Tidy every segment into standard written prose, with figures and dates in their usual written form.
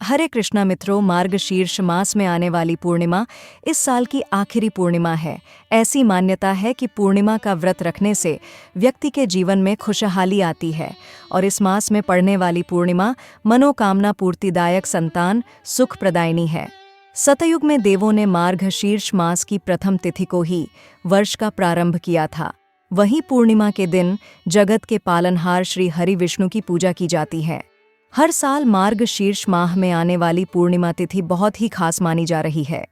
हरे कृष्णा मित्रों, मार्गशीर्ष मास में आने वाली पूर्णिमा इस साल की आखिरी पूर्णिमा है। ऐसी मान्यता है कि पूर्णिमा का व्रत रखने से व्यक्ति के जीवन में खुशहाली आती है और इस मास में पड़ने वाली पूर्णिमा मनोकामना पूर्तिदायक संतान सुख प्रदायिनी है। सतयुग में देवों ने मार्गशीर्ष मास की प्रथम तिथि को ही वर्ष का प्रारंभ किया था। वहीं पूर्णिमा के दिन जगत के पालनहार श्री हरि विष्णु की पूजा की जाती है। हर साल मार्गशीर्ष माह में आने वाली पूर्णिमा तिथि बहुत ही खास मानी जा रही है।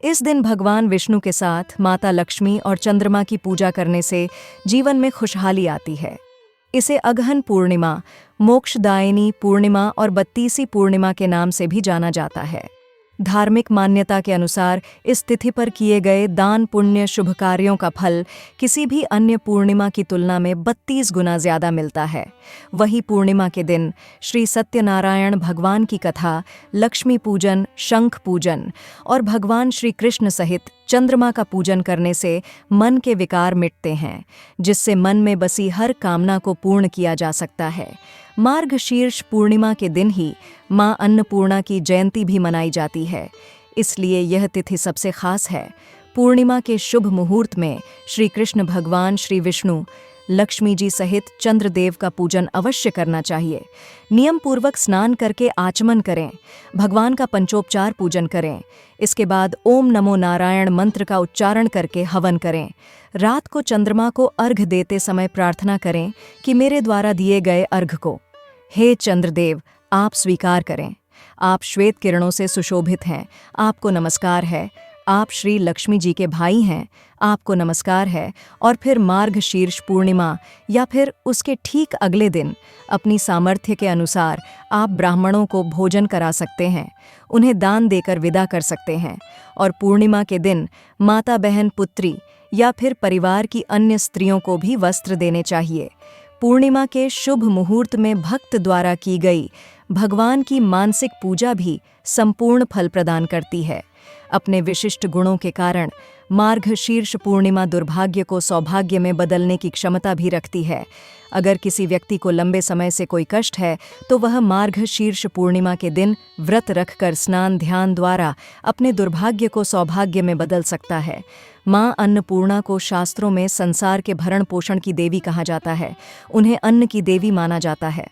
इस दिन भगवान विष्णु के साथ माता लक्ष्मी और चंद्रमा की पूजा करने से जीवन में खुशहाली आती है। इसे अगहन पूर्णिमा, मोक्षदायिनी पूर्णिमा और बत्तीसी पूर्णिमा के नाम से भी जाना जाता है। धार्मिक मान्यता के अनुसार इस तिथि पर किए गए दान पुण्य शुभ कार्यों का फल किसी भी अन्य पूर्णिमा की तुलना में 32 गुना ज्यादा मिलता है। वही पूर्णिमा के दिन श्री सत्यनारायण भगवान की कथा, लक्ष्मी पूजन, शंख पूजन और भगवान श्री कृष्ण सहित चंद्रमा का पूजन करने से मन के विकार मिटते हैं, जिससे मन में बसी हर कामना को पूर्ण किया जा सकता है। मार्गशीर्ष पूर्णिमा के दिन ही मां अन्नपूर्णा की जयंती भी मनाई जाती है, इसलिए यह तिथि सबसे खास है। पूर्णिमा के शुभ मुहूर्त में श्री कृष्ण भगवान, श्री विष्णु, लक्ष्मी जी सहित चंद्रदेव का पूजन अवश्य करना चाहिए। नियम पूर्वक स्नान करके आचमन करें, भगवान का पंचोपचार पूजन करें। इसके बाद ओम नमो नारायण मंत्र का उच्चारण करके हवन करें। रात को चंद्रमा को अर्घ देते समय प्रार्थना करें कि मेरे द्वारा दिए गए अर्घ को हे चंद्रदेव आप स्वीकार करें। आप श्वेत किरणों से सुशोभित हैं, आपको नमस्कार है। आप श्री लक्ष्मी जी के भाई हैं, आपको नमस्कार है। और फिर मार्गशीर्ष पूर्णिमा या फिर उसके ठीक अगले दिन अपनी सामर्थ्य के अनुसार आप ब्राह्मणों को भोजन करा सकते हैं, उन्हें दान देकर विदा कर सकते हैं। और पूर्णिमा के दिन माता, बहन, पुत्री या फिर परिवार की अन्य स्त्रियों को भी वस्त्र देने चाहिए। पूर्णिमा के शुभ मुहूर्त में भक्त द्वारा की गई भगवान की मानसिक पूजा भी संपूर्ण फल प्रदान करती है। अपने विशिष्ट गुणों के कारण मार्गशीर्ष पूर्णिमा दुर्भाग्य को सौभाग्य में बदलने की क्षमता भी रखती है। अगर किसी व्यक्ति को लंबे समय से कोई कष्ट है तो वह मार्गशीर्ष पूर्णिमा के दिन व्रत रखकर स्नान ध्यान द्वारा अपने दुर्भाग्य को सौभाग्य में बदल सकता है। मां अन्नपूर्णा को शास्त्रों में संसार के भरण पोषण की देवी कहा जाता है। उन्हें अन्न की देवी माना जाता है।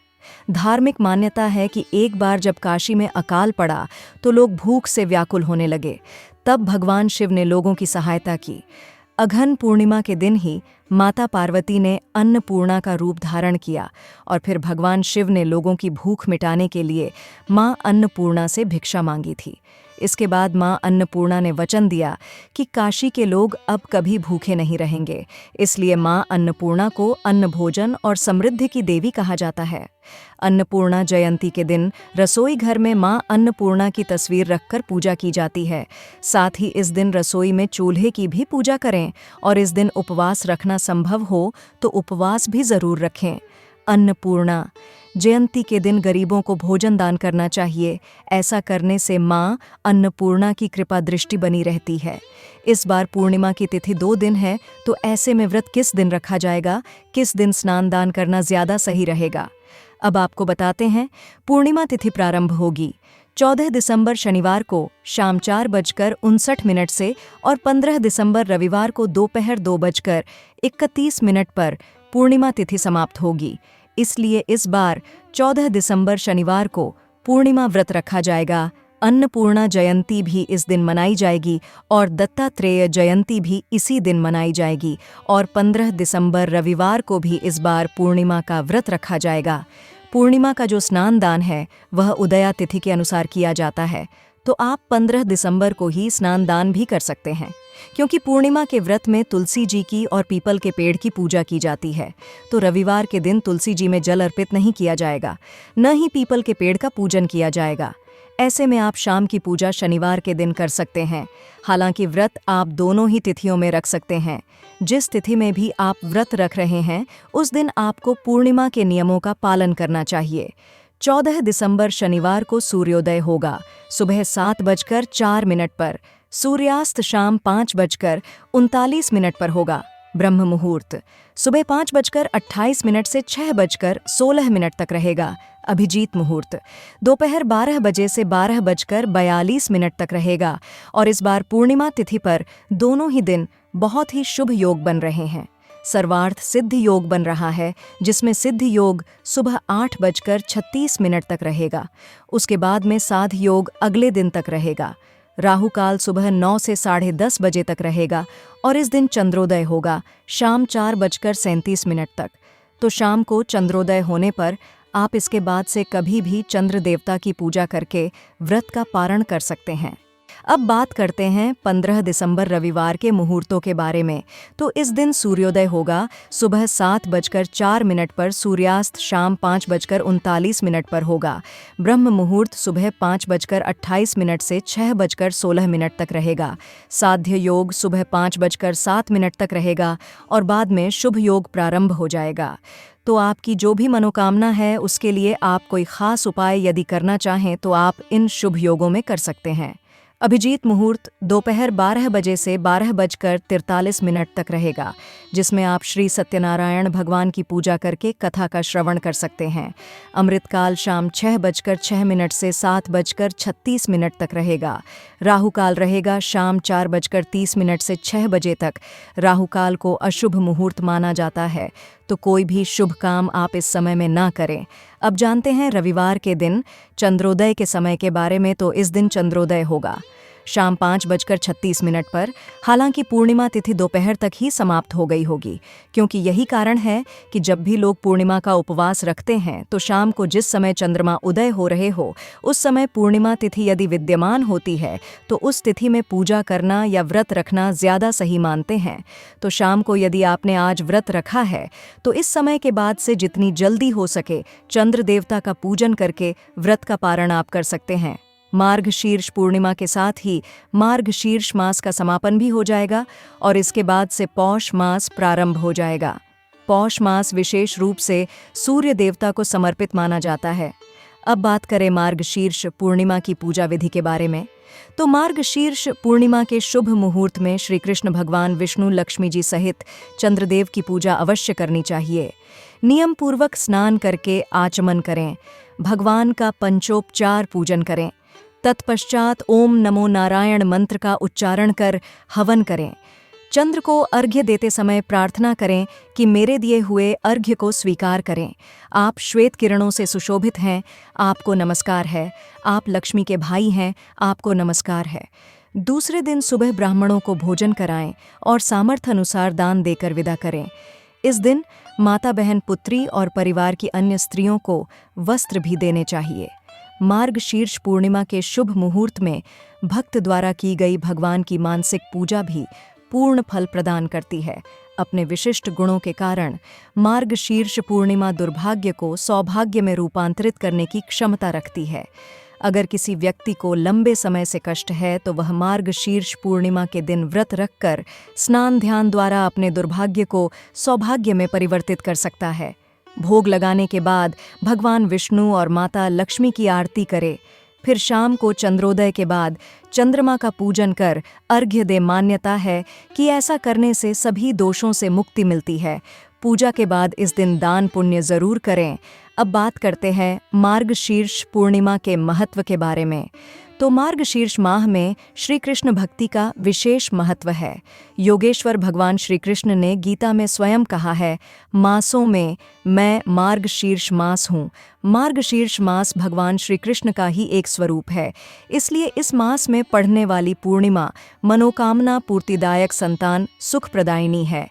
धार्मिक मान्यता है कि एक बार जब काशी में अकाल पड़ा तो लोग भूख से व्याकुल होने लगे। तब भगवान शिव ने लोगों की सहायता की। अघन पूर्णिमा के दिन ही माता पार्वती ने अन्नपूर्णा का रूप धारण किया और फिर भगवान शिव ने लोगों की भूख मिटाने के लिए मां अन्नपूर्णा से भिक्षा मांगी थी। इसके बाद मां अन्नपूर्णा ने वचन दिया कि काशी के लोग अब कभी भूखे नहीं रहेंगे। इसलिए मां अन्नपूर्णा को अन्न भोजन और समृद्धि की देवी कहा जाता है। अन्नपूर्णा जयंती के दिन रसोई घर में मां अन्नपूर्णा की तस्वीर रखकर पूजा की जाती है। साथ ही इस दिन रसोई में चूल्हे की भी पूजा करें और इस दिन उपवास रखना संभव हो तो उपवास भी जरूर रखें। अन्नपूर्णा जयंती के दिन गरीबों को भोजन दान करना चाहिए। ऐसा करने से मां अन्नपूर्णा की कृपा दृष्टि बनी रहती है। इस बार पूर्णिमा की तिथि 2 दिन है, तो ऐसे में व्रत किस दिन रखा जाएगा, किस दिन स्नान दान करना ज्यादा सही रहेगा, अब आपको बताते हैं। पूर्णिमा तिथि प्रारंभ होगी 14 दिसंबर शनिवार को शाम 4:59 से और 15 दिसंबर रविवार को दोपहर 2:31 पर पूर्णिमा तिथि समाप्त होगी। इसलिए इस बार 14 दिसंबर शनिवार को पूर्णिमा व्रत रखा जाएगा। अन्नपूर्णा जयंती भी इस दिन मनाई जाएगी और दत्तात्रेय जयंती भी इसी दिन मनाई जाएगी और 15 दिसंबर रविवार को भी इस बार पूर्णिमा का व्रत रखा जाएगा। पूर्णिमा का जो स्नान दान है वह उदया तिथि के अनुसार किया जाता है, तो आप 15 दिसंबर को ही स्नान दान भी कर सकते हैं। क्योंकि पूर्णिमा के व्रत में तुलसी जी की और पीपल के पेड़ की पूजा की जाती है, तो रविवार के दिन तुलसी जी में जल अर्पित नहीं किया जाएगा, न ही पीपल के पेड़ का पूजन किया जाएगा। ऐसे में आप शाम की पूजा शनिवार के दिन कर सकते हैं। हालांकि व्रत आप दोनों ही तिथियों में रख सकते हैं। जिस तिथि में भी आप व्रत रख रहे हैं उस दिन आपको पूर्णिमा के नियमों का पालन करना चाहिए। 14 दिसंबर शनिवार को सूर्योदय होगा सुबह 7:04 पर। सूर्यास्त शाम 5:39 पर होगा। ब्रह्म मुहूर्त सुबह 5:28 से 6:16 तक रहेगा। अभिजीत मुहूर्त दोपहर 12 बजे से 12 बजकर 42 मिनट तक रहेगा और इस बार पूर्णिमा तिथि पर दोनों ही दिन बहुत ही शुभ योग बन रहे हैं। सर्वार्थ सिद्ध योग बन रहा है, जिसमें सिद्ध योग सुबह 8 बजकर 36 मिनट तक रहेगा। उसके बाद में साध योग अगले दिन तक रहेगा। राहु काल सुबह 9 से 10:30 बजे तक रहेगा और इस दिन चंद्रोदय होगा शाम 4 बजकर 37 मिनट तक। तो शाम को चंद्रोदय होने पर आप इसके बाद से कभी भी चंद्र देवता की पूजा करके व्रत का पारण कर सकते हैं। अब बात करते हैं 15 दिसंबर रविवार के मुहूर्तों के बारे में। तो इस दिन सूर्योदय होगा सुबह 7 बजकर 4 मिनट पर, सूर्यास्त शाम 5 बजकर 39 मिनट पर होगा। ब्रह्म मुहूर्त सुबह 5 बजकर 28 मिनट से 6 बजकर 16 मिनट तक रहेगा। साध्य योग सुबह 5 बजकर 7 मिनट तक रहेगा और बाद में शुभ योग प्रारंभ हो जाएगा। तो आपकी जो भी मनोकामना है उसके लिए आप कोई खास उपाय यदि करना चाहें तो आप इन शुभ योगों में कर सकते हैं। अभिजीत मुहूर्त दोपहर 12 बजे से 12 बजकर 43 मिनट तक रहेगा, जिसमें आप श्री सत्यनारायण भगवान की पूजा करके कथा का श्रवण कर सकते हैं। अमृतकाल शाम 6 बजकर 6 मिनट से 7 बजकर 36 मिनट तक रहेगा। राहु काल रहेगा शाम 4 बजकर 30 मिनट से 6 बजे तक। राहु काल को अशुभ मुहूर्त माना जाता है, तो कोई भी शुभ काम आप इस समय में ना करें। अब जानते हैं रविवार के दिन चंद्रोदय के समय के बारे में। तो इस दिन चंद्रोदय होगा शाम 5 बजकर 36 मिनट पर। हालांकि पूर्णिमा तिथि दोपहर तक ही समाप्त हो गई होगी, क्योंकि यही कारण है कि जब भी लोग पूर्णिमा का उपवास रखते हैं तो शाम को जिस समय चंद्रमा उदय हो रहे हो उस समय पूर्णिमा तिथि यदि विद्यमान होती है तो उस तिथि में पूजा करना या व्रत रखना ज़्यादा सही मानते हैं। तो शाम को यदि आपने आज व्रत रखा है तो इस समय के बाद से जितनी जल्दी हो सके चंद्र देवता का पूजन करके व्रत का पारण आप कर सकते हैं। मार्गशीर्ष पूर्णिमा के साथ ही मार्गशीर्ष मास का समापन भी हो जाएगा और इसके बाद से पौष मास प्रारंभ हो जाएगा। पौष मास विशेष रूप से सूर्य देवता को समर्पित माना जाता है। अब बात करें मार्गशीर्ष पूर्णिमा की पूजा विधि के बारे में। तो मार्गशीर्ष पूर्णिमा के शुभ मुहूर्त में श्री कृष्ण भगवान विष्णु लक्ष्मी जी सहित चंद्रदेव की पूजा अवश्य करनी चाहिए। नियम पूर्वक स्नान करके आचमन करें, भगवान का पंचोपचार पूजन करें, तत्पश्चात ओम नमो नारायण मंत्र का उच्चारण कर हवन करें। चंद्र को अर्घ्य देते समय प्रार्थना करें कि मेरे दिए हुए अर्घ्य को स्वीकार करें। आप श्वेत किरणों से सुशोभित हैं, आपको नमस्कार है। आप लक्ष्मी के भाई हैं, आपको नमस्कार है। दूसरे दिन सुबह ब्राह्मणों को भोजन कराएं और सामर्थ्य अनुसार दान देकर विदा करें। इस दिन माता बहन पुत्री और परिवार की अन्य स्त्रियों को वस्त्र भी देने चाहिए। मार्गशीर्ष पूर्णिमा के शुभ मुहूर्त में भक्त द्वारा की गई भगवान की मानसिक पूजा भी पूर्ण फल प्रदान करती है। अपने विशिष्ट गुणों के कारण मार्गशीर्ष पूर्णिमा दुर्भाग्य को सौभाग्य में रूपांतरित करने की क्षमता रखती है। अगर किसी व्यक्ति को लंबे समय से कष्ट है तो वह मार्गशीर्ष पूर्णिमा के दिन व्रत रखकर स्नान ध्यान द्वारा अपने दुर्भाग्य को सौभाग्य में परिवर्तित कर सकता है। भोग लगाने के बाद भगवान विष्णु और माता लक्ष्मी की आरती करे। फिर शाम को चंद्रोदय के बाद चंद्रमा का पूजन कर अर्घ्य दे। मान्यता है कि ऐसा करने से सभी दोषों से मुक्ति मिलती है। पूजा के बाद इस दिन दान पुण्य जरूर करें। अब बात करते हैं मार्गशीर्ष पूर्णिमा के महत्व के बारे में। तो मार्गशीर्ष माह में श्री कृष्ण भक्ति का विशेष महत्व है। योगेश्वर भगवान श्री कृष्ण ने गीता में स्वयं कहा है, मासों में मैं मार्गशीर्ष मास हूँ। मार्गशीर्ष मास भगवान श्री कृष्ण का ही एक स्वरूप है। इसलिए इस मास में पढ़ने वाली पूर्णिमा मनोकामना पूर्तिदायक, संतान सुख प्रदायिनी है।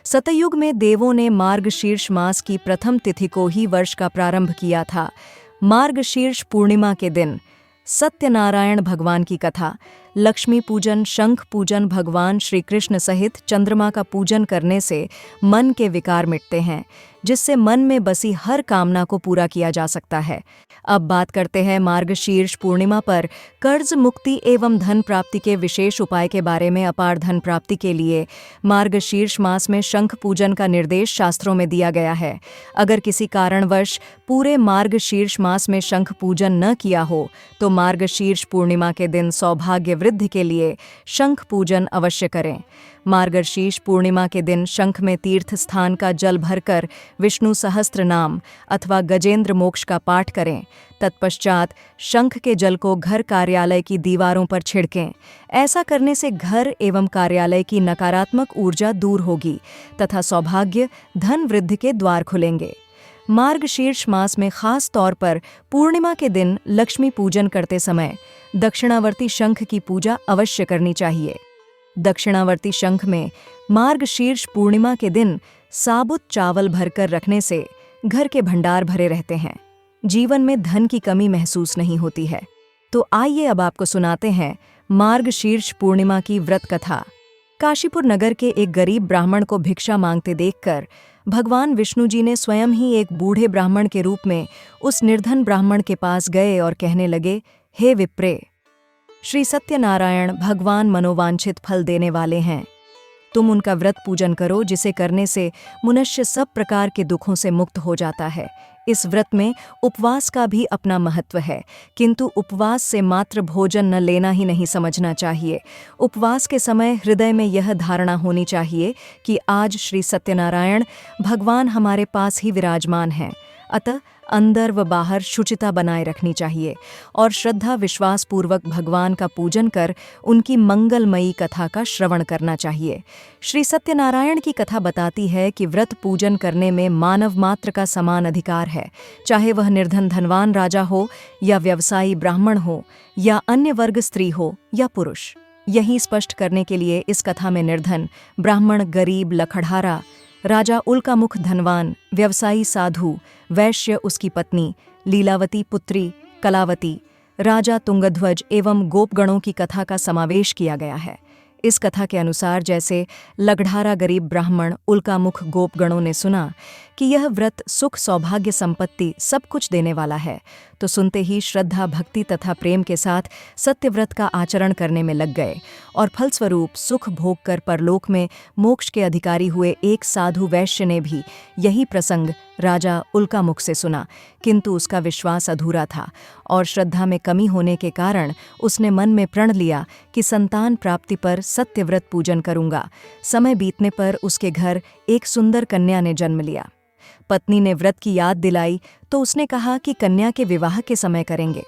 सतयुग में देवों ने मार्गशीर्ष मास की प्रथम तिथि को ही वर्ष का प्रारंभ किया था। मार्गशीर्ष पूर्णिमा के दिन सत्यनारायण भगवान की कथा, लक्ष्मी पूजन, शंख पूजन, भगवान श्री कृष्ण सहित चंद्रमा का पूजन करने से मन के विकार मिटते हैं, जिससे मन में बसी हर कामना को पूरा किया जा सकता है। अब बात करते हैं मार्गशीर्ष पूर्णिमा पर कर्ज मुक्ति एवं धन प्राप्ति के विशेष उपाय के बारे में। अपार धन प्राप्ति के लिए मार्गशीर्ष मास में शंख पूजन का निर्देश शास्त्रों में दिया गया है। अगर किसी कारणवश पूरे मार्गशीर्ष मास में शंख पूजन न किया हो तो मार्गशीर्ष पूर्णिमा के दिन सौभाग्य वृद्धि के लिए शंख पूजन अवश्य करें। मार्गशीर्ष पूर्णिमा के दिन शंख में तीर्थ स्थान का जल भरकर विष्णु सहस्त्र नाम अथवा गजेंद्र मोक्ष का पाठ करें। तत्पश्चात शंख के जल को घर कार्यालय की दीवारों पर छिड़कें। ऐसा करने से घर एवं कार्यालय की नकारात्मक ऊर्जा दूर होगी तथा सौभाग्य, धन वृद्धि के द्वार खुलेंगे। मार्गशीर्ष मास में खास तौर पर पूर्णिमा के दिन लक्ष्मी पूजन करते समय दक्षिणावर्ती शंख की पूजा अवश्य करनी चाहिए। दक्षिणावर्ती शंख में मार्गशीर्ष पूर्णिमा के दिन साबुत चावल भरकर रखने से घर के भंडार भरे रहते हैं, जीवन में धन की कमी महसूस नहीं होती है। तो आइए अब आपको सुनाते हैं मार्गशीर्ष पूर्णिमा की व्रत कथा। काशीपुर नगर के एक गरीब ब्राह्मण को भिक्षा मांगते देखकर भगवान विष्णु जी ने स्वयं ही एक बूढ़े ब्राह्मण के रूप में उस निर्धन ब्राह्मण के पास गए और कहने लगे, हे विप्रे, श्री सत्यनारायण भगवान मनोवांछित फल देने वाले हैं। तुम उनका व्रत पूजन करो, जिसे करने से मनुष्य सब प्रकार के दुखों से मुक्त हो जाता है। इस व्रत में उपवास का भी अपना महत्व है, किंतु उपवास से मात्र भोजन न लेना ही नहीं समझना चाहिए। उपवास के समय हृदय में यह धारणा होनी चाहिए कि आज श्री सत्यनारायण भगवान हमारे पास ही विराजमान हैं। अतः अंदर व बाहर शुचिता बनाए रखनी चाहिए और श्रद्धा विश्वास पूर्वक भगवान का पूजन कर उनकी मंगलमयी कथा का श्रवण करना चाहिए। श्री सत्यनारायण की कथा बताती है कि व्रत पूजन करने में मानव मात्र का समान अधिकार है, चाहे वह निर्धन धनवान राजा हो या व्यवसायी ब्राह्मण हो या अन्य वर्ग स्त्री हो या पुरुष। यही स्पष्ट करने के लिए इस कथा में निर्धन, ब्राह्मण गरीब लखड़हारा, राजा उल्कामुख धनवान, व्यवसायी साधु, वैश्य उसकी पत्नी, लीलावती पुत्री कलावती, राजा तुंगध्वज एवं गोपगणों की कथा का समावेश किया गया है। इस कथा के अनुसार जैसे लगढ़ारा गरीब ब्राह्मण उल्कामुख गोपगणों ने सुना कि यह व्रत सुख सौभाग्य संपत्ति सब कुछ देने वाला है, तो सुनते ही श्रद्धा भक्ति तथा प्रेम के साथ सत्यव्रत का आचरण करने में लग गए और फलस्वरूप सुख भोग कर परलोक में मोक्ष के अधिकारी हुए एक साधु वैश्य ने भी यही प्रसंग राजा उल्कामुख से सुना, किंतु उसका विश्वास अधूरा था और श्रद्धा में कमी होने के कारण उसने मन में प्रण लिया कि संतान प्राप्ति पर सत्यव्रत पूजन करूंगा। समय बीतने पर उसके घर एक सुंदर कन्या ने जन्म लिया। पत्नी ने व्रत की याद दिलाई तो उसने कहा कि कन्या के विवाह के समय करेंगे।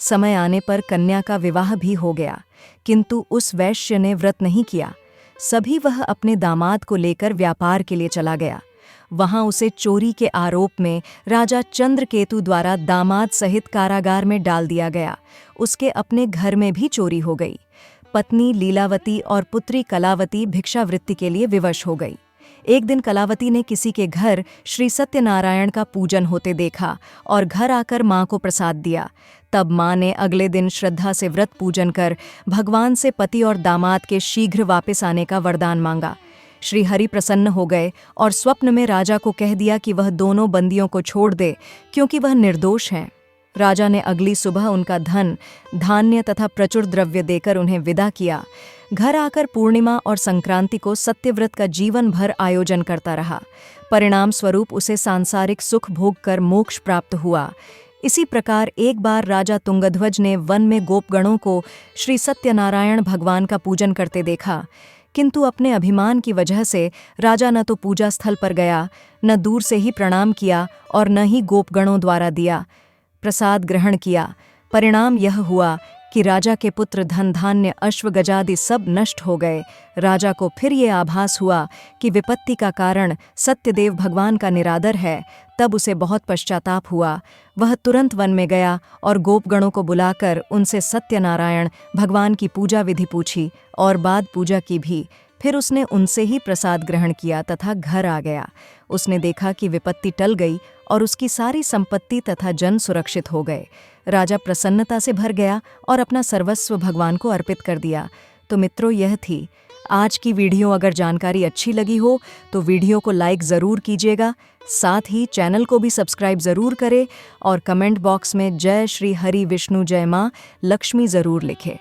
समय आने पर कन्या का विवाह भी हो गया, किंतु उस वैश्य ने व्रत नहीं किया। सभी वह अपने दामाद को लेकर व्यापार के लिए चला गया। वहां उसे चोरी के आरोप में राजा चंद्रकेतु द्वारा दामाद सहित कारागार में डाल दिया गया। उसके अपने घर में भी चोरी हो गई। पत्नी लीलावती और पुत्री कलावती भिक्षावृत्ति के लिए विवश हो गई। एक दिन कलावती ने किसी के घर श्री सत्यनारायण का पूजन होते देखा और घर आकर मां को प्रसाद दिया। तब मां ने अगले दिन श्रद्धा से व्रत पूजन कर भगवान से पति और दामाद के शीघ्र वापस आने का वरदान मांगा। श्री हरि प्रसन्न हो गए और स्वप्न में राजा को कह दिया कि वह दोनों बंदियों को छोड़ दे, क्योंकि वह निर्दोष हैं। राजा ने अगली सुबह उनका धन, धान्य तथा प्रचुर द्रव्य देकर उन्हें विदा किया। घर आकर पूर्णिमा और संक्रांति को सत्यव्रत का जीवन भर आयोजन करता रहा। परिणाम स्वरूप उसे सांसारिक सुख भोग कर मोक्ष प्राप्त हुआ। इसी प्रकार एक बार राजा तुंगध्वज ने वन में गोपगणों को श्री सत्यनारायण भगवान का पूजन करते देखा, किंतु अपने अभिमान की वजह से राजा न तो पूजा स्थल पर गया, न दूर से ही प्रणाम किया और न ही गोपगणों द्वारा दिया प्रसाद ग्रहण किया। परिणाम यह हुआ कि राजा के पुत्र धन धान्य अश्व गजादि सब नष्ट हो गए। राजा को फिर ये आभास हुआ कि विपत्ति का कारण सत्यदेव भगवान का निरादर है। तब उसे बहुत पश्चाताप हुआ। वह तुरंत वन में गया और गोपगणों को बुलाकर उनसे सत्यनारायण भगवान की पूजा विधि पूछी और बाद पूजा की भी। फिर उसने उनसे ही प्रसाद ग्रहण किया तथा घर आ गया। उसने देखा कि विपत्ति टल गई और उसकी सारी संपत्ति तथा जन सुरक्षित हो गए। राजा प्रसन्नता से भर गया और अपना सर्वस्व भगवान को अर्पित कर दिया। तो मित्रों, यह थी आज की वीडियो। अगर जानकारी अच्छी लगी हो तो वीडियो को लाइक ज़रूर कीजिएगा, साथ ही चैनल को भी सब्सक्राइब ज़रूर करें और कमेंट बॉक्स में जय श्री हरि विष्णु जय माँ लक्ष्मी ज़रूर लिखें।